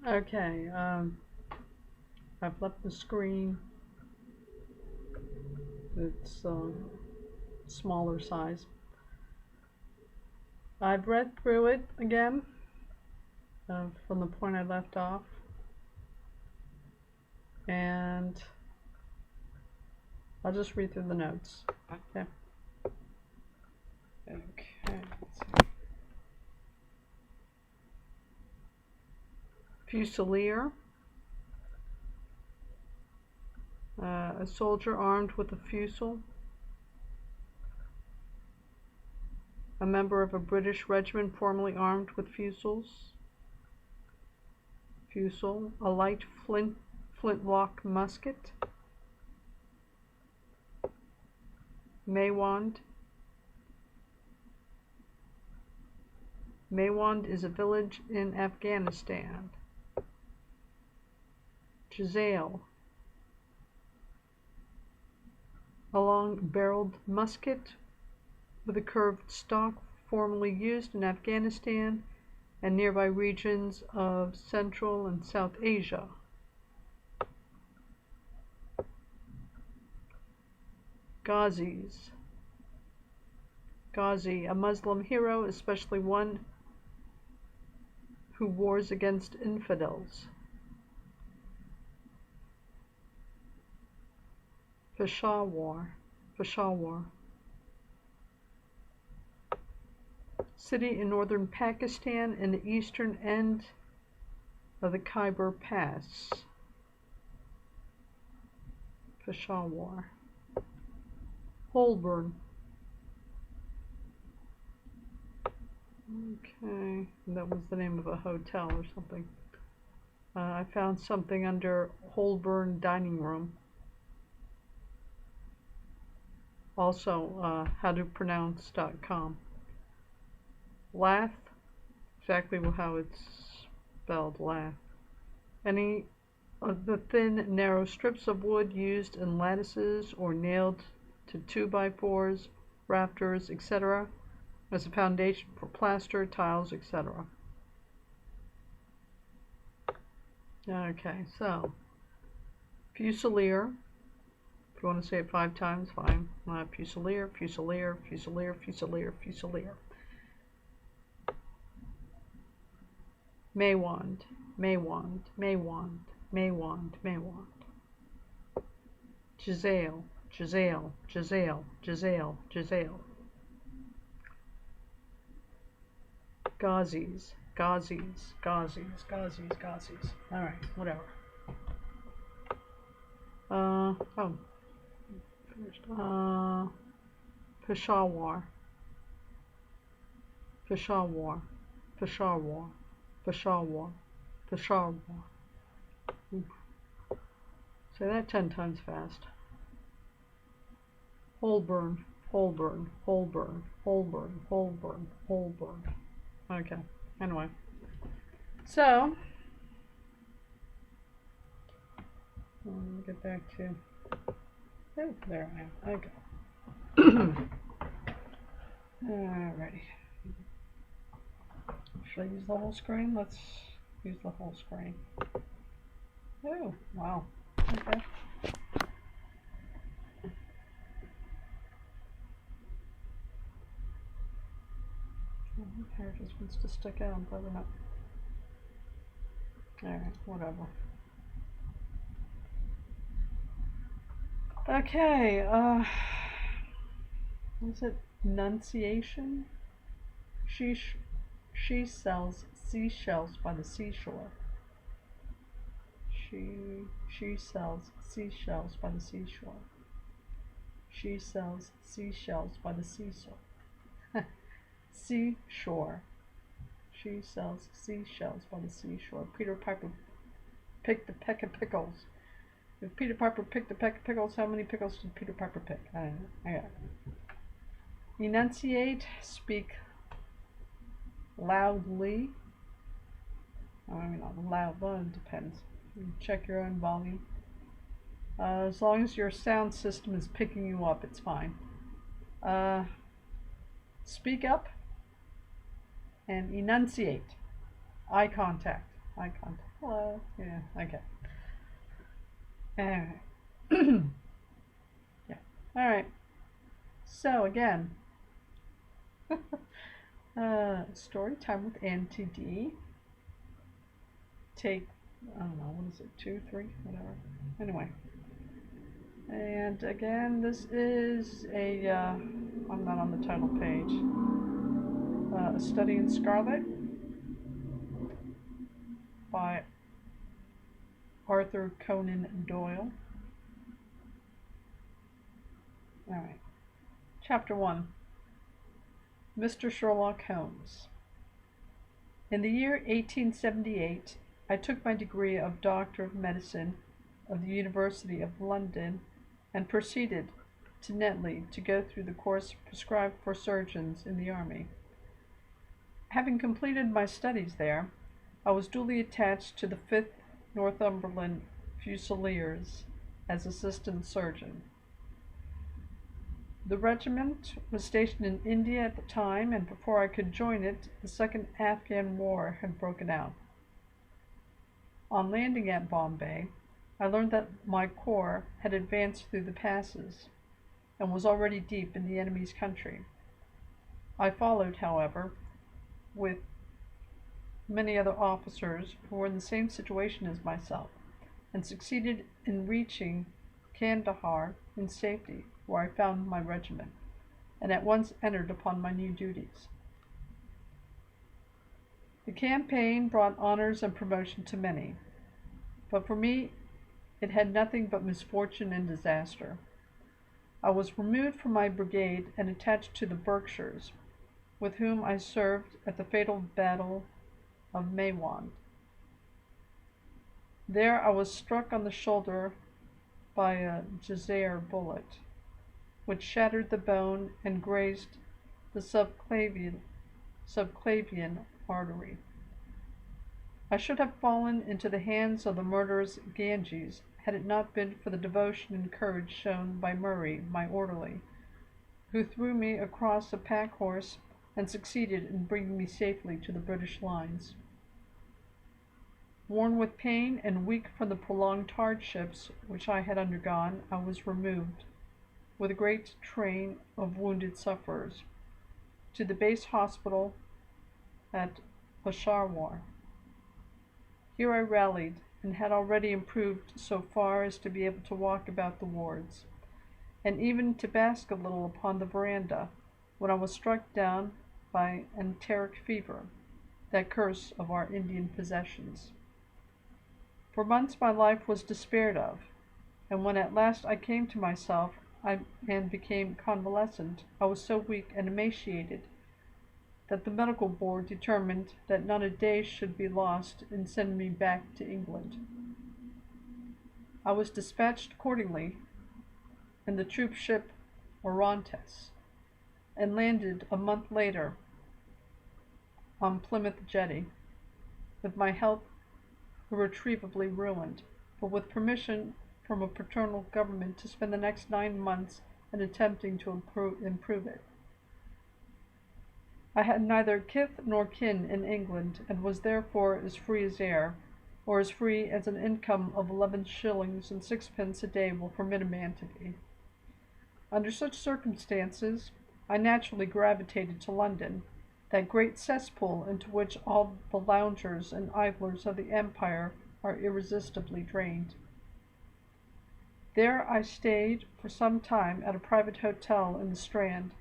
Okay, I've left the screen. It's smaller size. I've read through it again from the point I left off, and I'll just read through the notes. Okay. Okay. Fusilier. A soldier armed with a fusil. A member of a British regiment formerly armed with fusils. Fusil. A light flintlock musket. Maywand. Maywand is a village in Afghanistan. Giselle. A long-barreled musket with a curved stock formerly used in Afghanistan and nearby regions of Central and South Asia. Ghazis. Ghazi, a Muslim hero, especially one who wars against infidels. Peshawar. City in northern Pakistan in the eastern end of the Khyber Pass. Peshawar. Holborn. Okay, that was the name of a hotel or something. I found something under Holborn Dining Room. Also, howtopronounce.com. Lath, exactly how it's spelled, lath. Any of the thin, narrow strips of wood used in lattices or nailed to 2x4s, rafters, etc. as a foundation for plaster, tiles, etc. Okay, so Fusilier. If you want to say it 5 times, fine. Fusilier, Fusilier, Fusilier, Fusilier, Fusilier. Maywand, Maywand, Maywand, Maywand, Maywand. Giselle, Giselle, Giselle, Giselle, Giselle. Ghazis, Ghazis, Ghazis, Ghazis, Ghazis. Alright, whatever. Peshawar. Peshawar. Peshawar. Peshawar. Peshawar. Say that 10 times fast. Holborn. Holborn. Holborn. Holborn. Holborn. Holborn. Okay, anyway. So, let me get back to, oh, there I am, okay. Alrighty. Should I use the whole screen? Let's use the whole screen. Oh, wow, okay. My hair just wants to stick out, but not. Alright, whatever. Okay, is it Nunciation? She sells seashells by the seashore. She sells seashells by the seashore. She sells seashells by the seashore. Seashore. She sells seashells by the seashore. Peter Piper picked a peck of pickles. If Peter Piper picked a peck of pickles, how many pickles did Peter Piper pick? I don't know. I got it. Enunciate, speak loudly. I mean, not loud, but it depends. Check your own volume. As long as your sound system is picking you up, it's fine. Speak up and enunciate. Eye contact. Eye contact. Hello. Yeah, okay. Alright. Yeah. Alright. So, again, story time with Auntie D. Take, I don't know, what is it, 2, 3, whatever. Anyway. And again, this is I'm not on the title page, A Study in Scarlet by Arthur Conan Doyle. Alright. Chapter 1. Mr. Sherlock Holmes. In the year 1878, I took my degree of Doctor of Medicine of the University of London and proceeded to Netley to go through the course prescribed for surgeons in the army. Having completed my studies there, I was duly attached to the 5th Northumberland Fusiliers as assistant surgeon. The regiment was stationed in India at the time, and before I could join it, the Second Afghan War had broken out. On landing at Bombay, I learned that my corps had advanced through the passes and was already deep in the enemy's country. I followed, however, with many other officers who were in the same situation as myself, and succeeded in reaching Kandahar in safety, where I found my regiment, and at once entered upon my new duties. The campaign brought honors and promotion to many, but for me it had nothing but misfortune and disaster. I was removed from my brigade and attached to the Berkshires, with whom I served at the fatal battle of Maiwand. There I was struck on the shoulder by a Jazeera bullet, which shattered the bone and grazed the subclavian artery. I should have fallen into the hands of the murderous Ganges had it not been for the devotion and courage shown by Murray, my orderly, who threw me across a pack horse and succeeded in bringing me safely to the British lines. Worn with pain and weak from the prolonged hardships which I had undergone, I was removed, with a great train of wounded sufferers, to the base hospital at Peshawar. Here I rallied, and had already improved so far as to be able to walk about the wards, and even to bask a little upon the veranda, when I was struck down by enteric fever, that curse of our Indian possessions. For months my life was despaired of, and when at last I came to myself and became convalescent, I was so weak and emaciated that the medical board determined that not a day should be lost in sending me back to England. I was dispatched accordingly in the troop ship Orontes, and landed a month later on Plymouth Jetty, with my health irretrievably ruined, but with permission from a paternal government to spend the next 9 months in attempting to improve it. I had neither kith nor kin in England, and was therefore as free as air, or as free as an income of 11 shillings and 6 pence a day will permit a man to be. Under such circumstances, I naturally gravitated to London, that great cesspool into which all the loungers and idlers of the empire are irresistibly drained. There I stayed for some time at a private hotel in the Strand,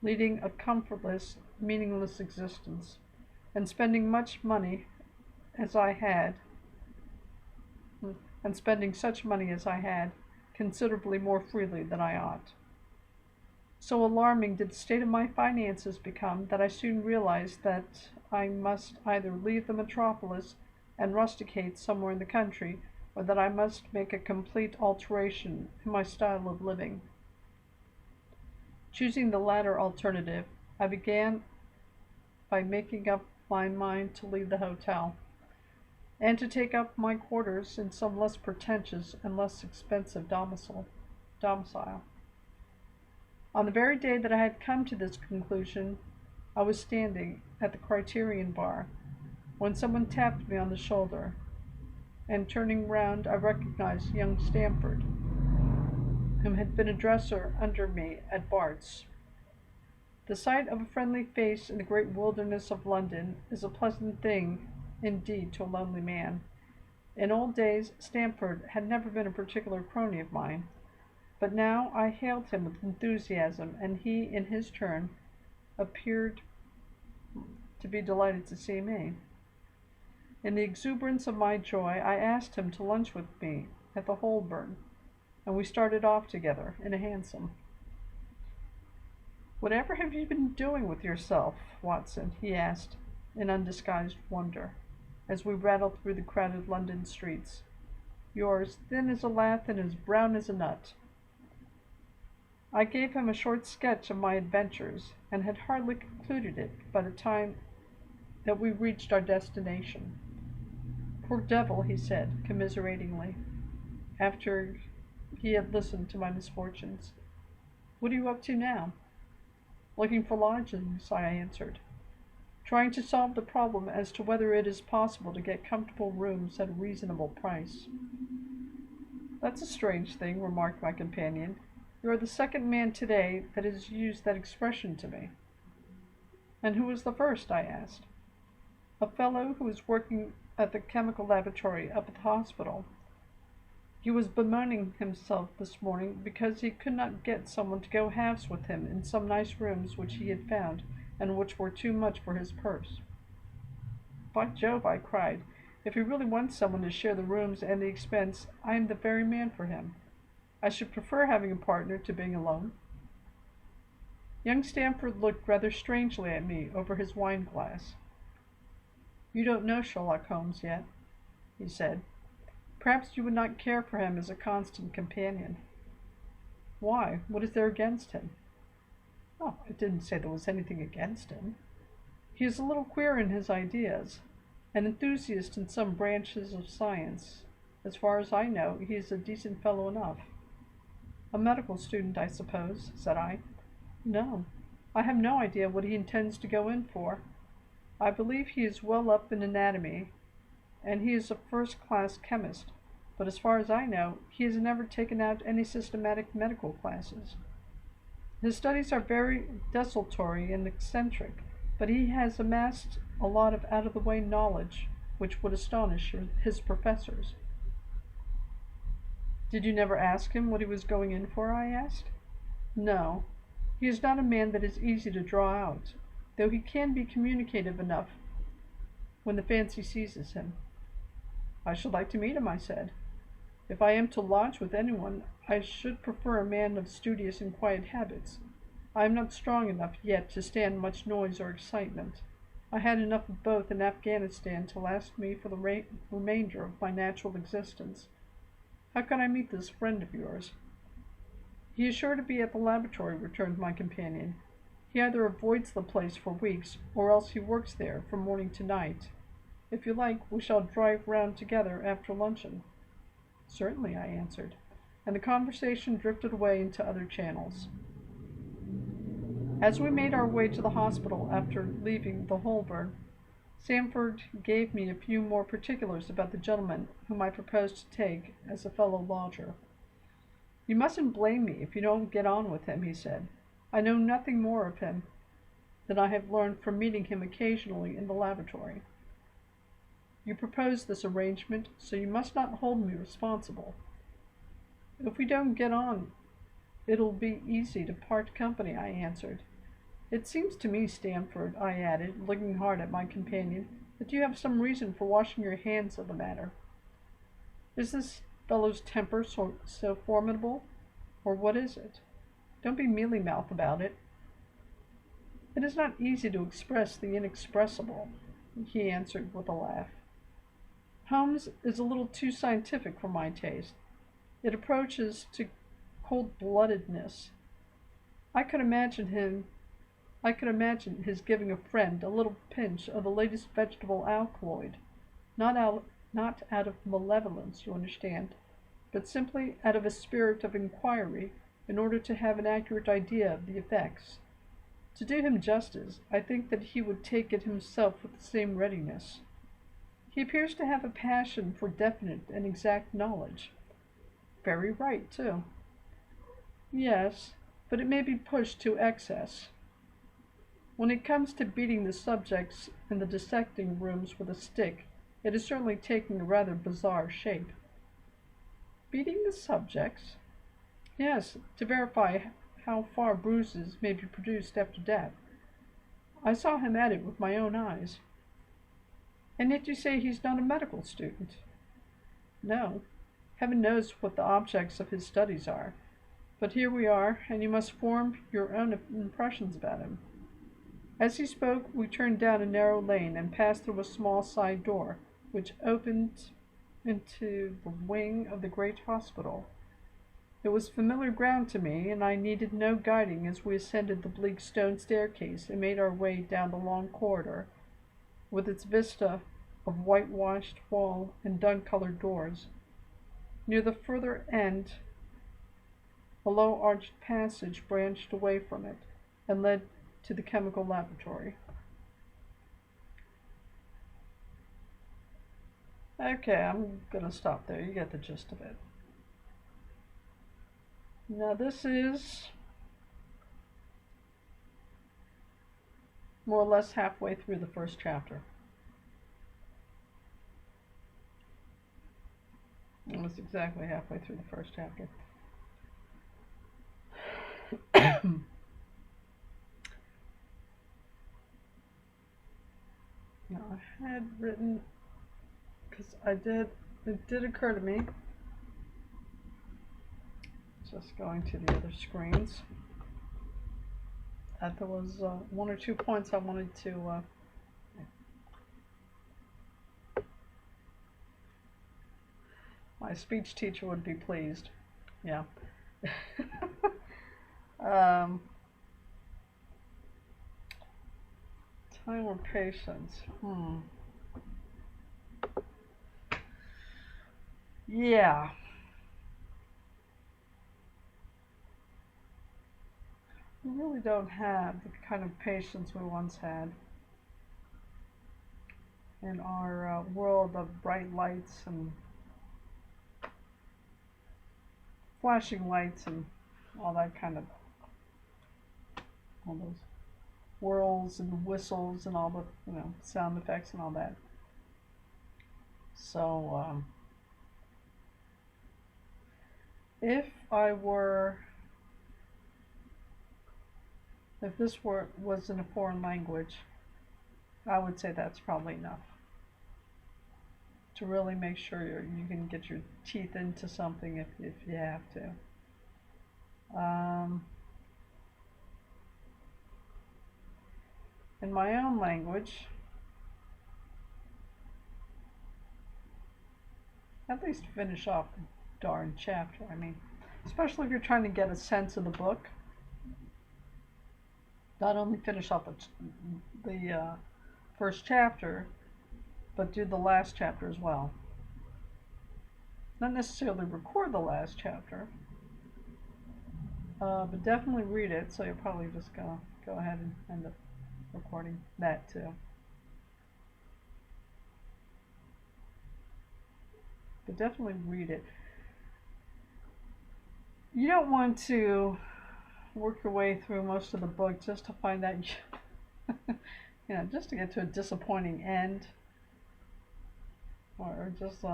leading a comfortless, meaningless existence, and spending such money as I had, considerably more freely than I ought. So alarming did the state of my finances become that I soon realized that I must either leave the metropolis and rusticate somewhere in the country, or that I must make a complete alteration in my style of living. Choosing the latter alternative, I began by making up my mind to leave the hotel, and to take up my quarters in some less pretentious and less expensive domicile. On the very day that I had come to this conclusion, I was standing at the Criterion bar, when someone tapped me on the shoulder, and turning round I recognized young Stamford, whom had been a dresser under me at Bart's. The sight of a friendly face in the great wilderness of London is a pleasant thing indeed to a lonely man. In old days Stamford had never been a particular crony of mine, but now I hailed him with enthusiasm, and he, in his turn, appeared to be delighted to see me. In the exuberance of my joy, I asked him to lunch with me at the Holborn, and we started off together in a hansom. "Whatever have you been doing with yourself, Watson?" he asked, in undisguised wonder, as we rattled through the crowded London streets. "You're as thin as a lath and as brown as a nut." I gave him a short sketch of my adventures, and had hardly concluded it by the time that we reached our destination. "Poor devil," he said, commiseratingly, after he had listened to my misfortunes. "What are you up to now?" "Looking for lodgings," I answered. "Trying to solve the problem as to whether it is possible to get comfortable rooms at a reasonable price." "That's a strange thing," remarked my companion. "You are the second man today that has used that expression to me." "And who was the first?" I asked. "A fellow who is working at the chemical laboratory up at the hospital. He was bemoaning himself this morning because he could not get someone to go halves with him in some nice rooms which he had found, and which were too much for his purse." "By Jove," I cried, "if he really wants someone to share the rooms and the expense, I am the very man for him. I should prefer having a partner to being alone." Young Stamford looked rather strangely at me over his wine-glass. "You don't know Sherlock Holmes yet," he said. "Perhaps you would not care for him as a constant companion." "Why? What is there against him?" "Oh, I didn't say there was anything against him. He is a little queer in his ideas, an enthusiast in some branches of science. As far as I know, he is a decent fellow enough." "A medical student, I suppose," said I. "No, I have no idea what he intends to go in for. I believe he is well up in anatomy, and he is a first-class chemist, but as far as I know, he has never taken out any systematic medical classes. His studies are very desultory and eccentric, but he has amassed a lot of out-of-the-way knowledge which would astonish his professors." "Did you never ask him what he was going in for?" I asked. "No. He is not a man that is easy to draw out, though he can be communicative enough when the fancy seizes him." "I should like to meet him," I said. "If I am to lodge with anyone, I should prefer a man of studious and quiet habits. I am not strong enough yet to stand much noise or excitement. I had enough of both in Afghanistan to last me for the remainder of my natural existence. How can I meet this friend of yours?" "He is sure to be at the laboratory," returned my companion. "He either avoids the place for weeks, or else he works there from morning to night. If you like, we shall drive round together after luncheon." "Certainly," I answered, and the conversation drifted away into other channels. As we made our way to the hospital after leaving the Holborn, Stamford gave me a few more particulars about the gentleman whom I proposed to take as a fellow lodger. "You mustn't blame me if you don't get on with him," he said. "I know nothing more of him than I have learned from meeting him occasionally in the laboratory. You propose this arrangement, so you must not hold me responsible. If we don't get on, it'll be easy to part company," I answered. "It seems to me, Stamford," I added, looking hard at my companion, "that you have some reason for washing your hands of the matter. Is this fellow's temper so formidable, or what is it? Don't be mealy-mouthed about it." "It is not easy to express the inexpressible," he answered with a laugh. "Holmes is a little too scientific for my taste. It approaches to cold-bloodedness. I could imagine his giving a friend a little pinch of the latest vegetable alkaloid, not out of malevolence, you understand, but simply out of a spirit of inquiry, in order to have an accurate idea of the effects. To do him justice, I think that he would take it himself with the same readiness. He appears to have a passion for definite and exact knowledge. Very right, too. Yes, but it may be pushed to excess. When it comes to beating the subjects in the dissecting rooms with a stick, it is certainly taking a rather bizarre shape. Beating the subjects? Yes, to verify how far bruises may be produced after death. I saw him at it with my own eyes. And yet you say he's not a medical student? No. Heaven knows what the objects of his studies are. But here we are, and you must form your own impressions about him. As he spoke, we turned down a narrow lane and passed through a small side door, which opened into the wing of the great hospital. It was familiar ground to me, and I needed no guiding as we ascended the bleak stone staircase and made our way down the long corridor, with its vista of whitewashed wall and dun-colored doors. Near the further end, a low-arched passage branched away from it and led to the chemical laboratory. Okay, I'm going to stop there. You get the gist of it. Now this is more or less halfway through the first chapter. Almost exactly halfway through the first chapter. Now I had written, because it did occur to me, just going to the other screens, that there was one or two points I wanted to my speech teacher would be pleased. Yeah. Time or patience? Yeah. We really don't have the kind of patience we once had in our world of bright lights and flashing lights and all that kind of, all those whirls and whistles and all the, sound effects and all that. So, if this was in a foreign language, I would say that's probably enough to really make sure you can get your teeth into something if you have to. In my own language, at least finish off the darn chapter. I mean, especially if you're trying to get a sense of the book. Not only finish off the first chapter, but do the last chapter as well. Not necessarily record the last chapter, but definitely read it, so you're probably just going to go ahead and end up recording that too. But definitely read it. You don't want to work your way through most of the book just to find out, just to get to a disappointing end, or just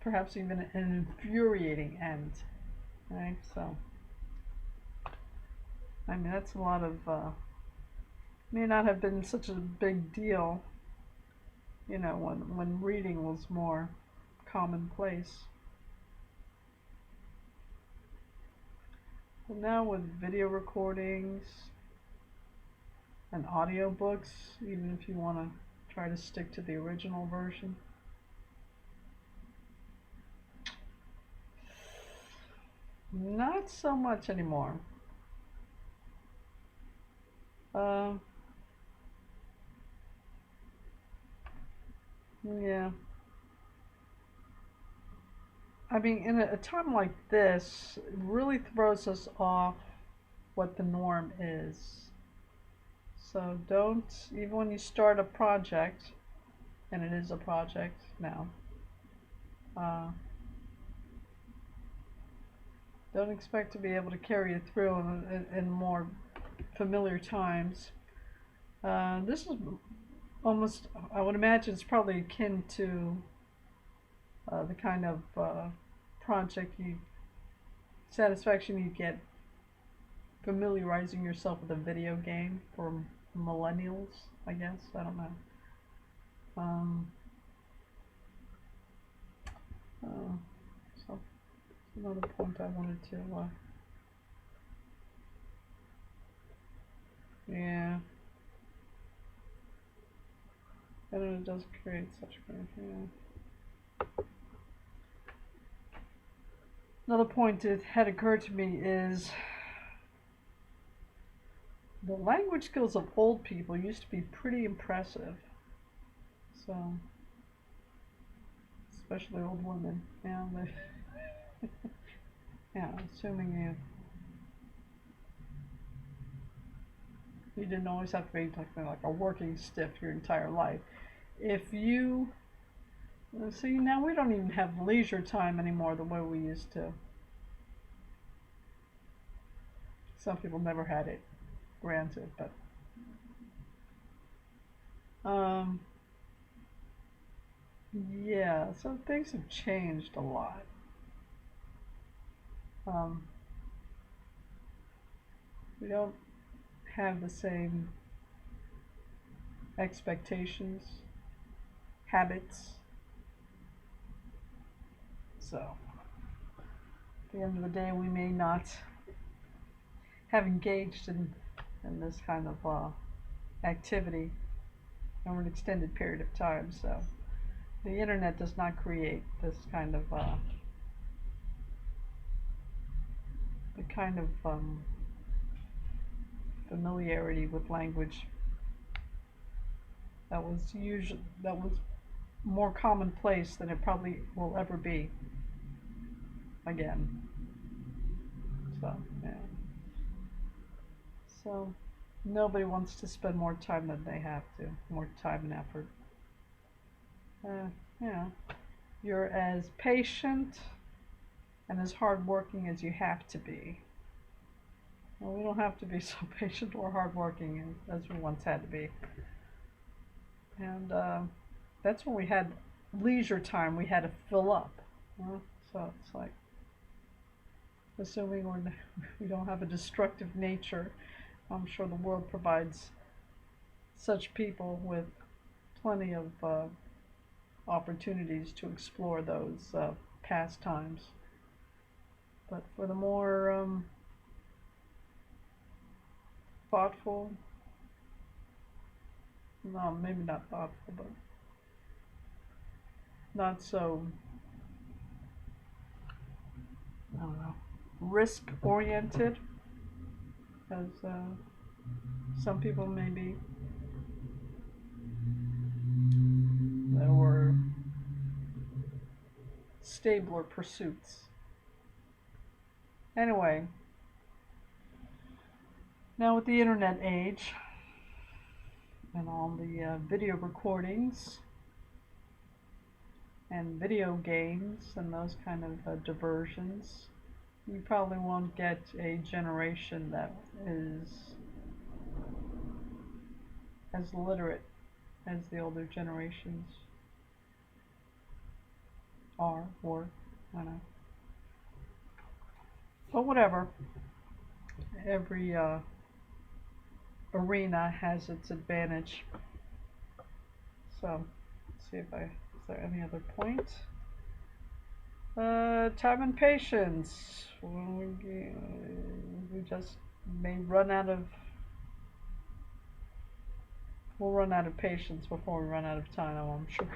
perhaps even an infuriating end, right? So, I mean, that's a lot of, may not have been such a big deal, when reading was more commonplace. But now with video recordings and audiobooks, even if you want to try to stick to the original version, not so much anymore. Yeah. I mean, in a time like this, it really throws us off what the norm is. So don't, even when you start a project, and it is a project now, don't expect to be able to carry it through in more familiar times. This is almost, I would imagine it's probably akin to the kind of satisfaction you get familiarizing yourself with a video game for millennials, I guess. I don't know. So another point I wanted to, yeah. And it does create such great, yeah. Another point that had occurred to me is the language skills of old people used to be pretty impressive. So, especially old women. Yeah, yeah, assuming you didn't always have to be like a working stiff your entire life. If you see, now we don't even have leisure time anymore the way we used to. Some people never had it, granted, but yeah, so things have changed a lot. We don't have the same expectations, habits. So, at the end of the day, we may not have engaged in this kind of activity over an extended period of time. So, the internet does not create this kind of familiarity with language that was more commonplace than it probably will ever be again. So, yeah. So, nobody wants to spend more time than they have to, more time and effort. Yeah, you're as patient and as hardworking as you have to be. Well, we don't have to be so patient or hardworking as we once had to be. And that's when we had leisure time, we had to fill up. So it's like, assuming we don't have a destructive nature, I'm sure the world provides such people with plenty of opportunities to explore those pastimes. But for the more thoughtful, no, maybe not thoughtful, but not so, I don't know, risk oriented as some people may be. There were stabler pursuits. Anyway, now with the internet age and all the video recordings and video games and those kind of diversions, you probably won't get a generation that is as literate as the older generations are, or I don't know. But whatever, every arena has its advantage. So, let's see if is there any other point? Time and patience. We just may run out of. We'll run out of patience before we run out of time, I'm sure.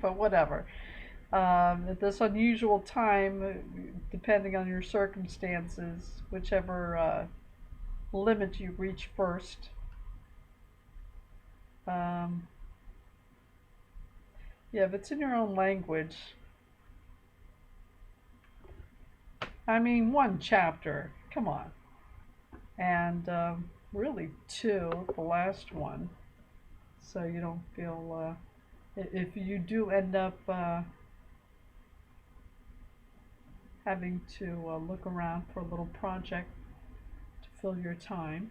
But whatever. At this unusual time, depending on your circumstances, whichever limit you reach first. Yeah, if it's in your own language, I mean, one chapter, come on. And really 2, the last one, so you don't feel, if you do end up having to look around for a little project to fill your time,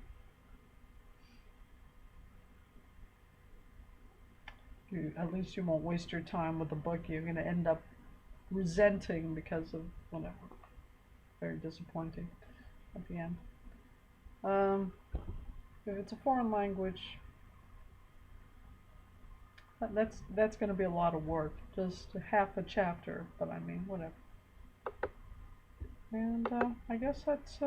at least you won't waste your time with a book you're going to end up resenting because of whatever. Very disappointing at the end. If it's a foreign language, that's going to be a lot of work. Just half a chapter, but I mean, whatever. And I guess that's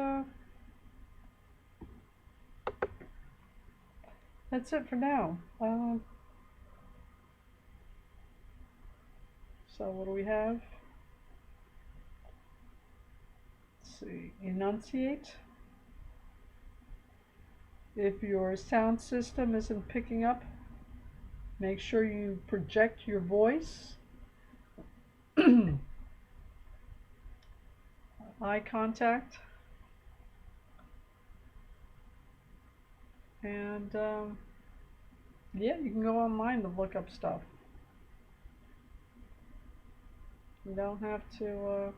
it for now. So what do we have? Let's see. Enunciate. If your sound system isn't picking up, make sure you project your voice. Eye contact. And yeah, you can go online to look up stuff. You don't have to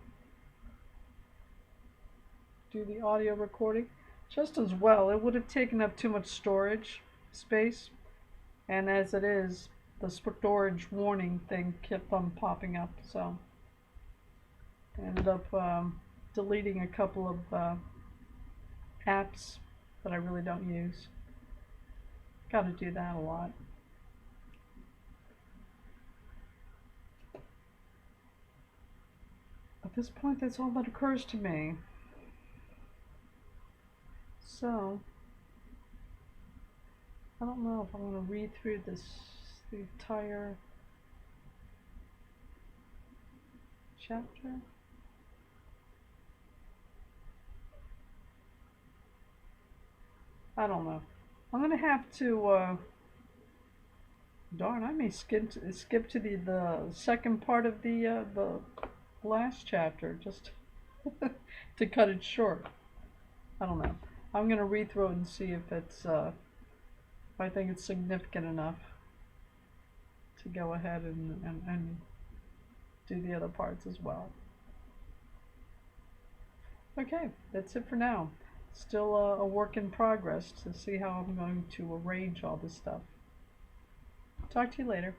do the audio recording. Just as well, it would have taken up too much storage space, and as it is, the storage warning thing kept on popping up, so I ended up deleting a couple of apps that I really don't use. Gotta do that a lot. At this point, that's all that occurs to me. So, I don't know if I want to read through the entire chapter. I don't know. I'm going to have to, darn, I may skip to the second part of the last chapter, just to cut it short. I don't know. I'm going to read through it and see if it's, if I think it's significant enough to go ahead and do the other parts as well. Okay, that's it for now. Still a work in progress to see how I'm going to arrange all this stuff. Talk to you later.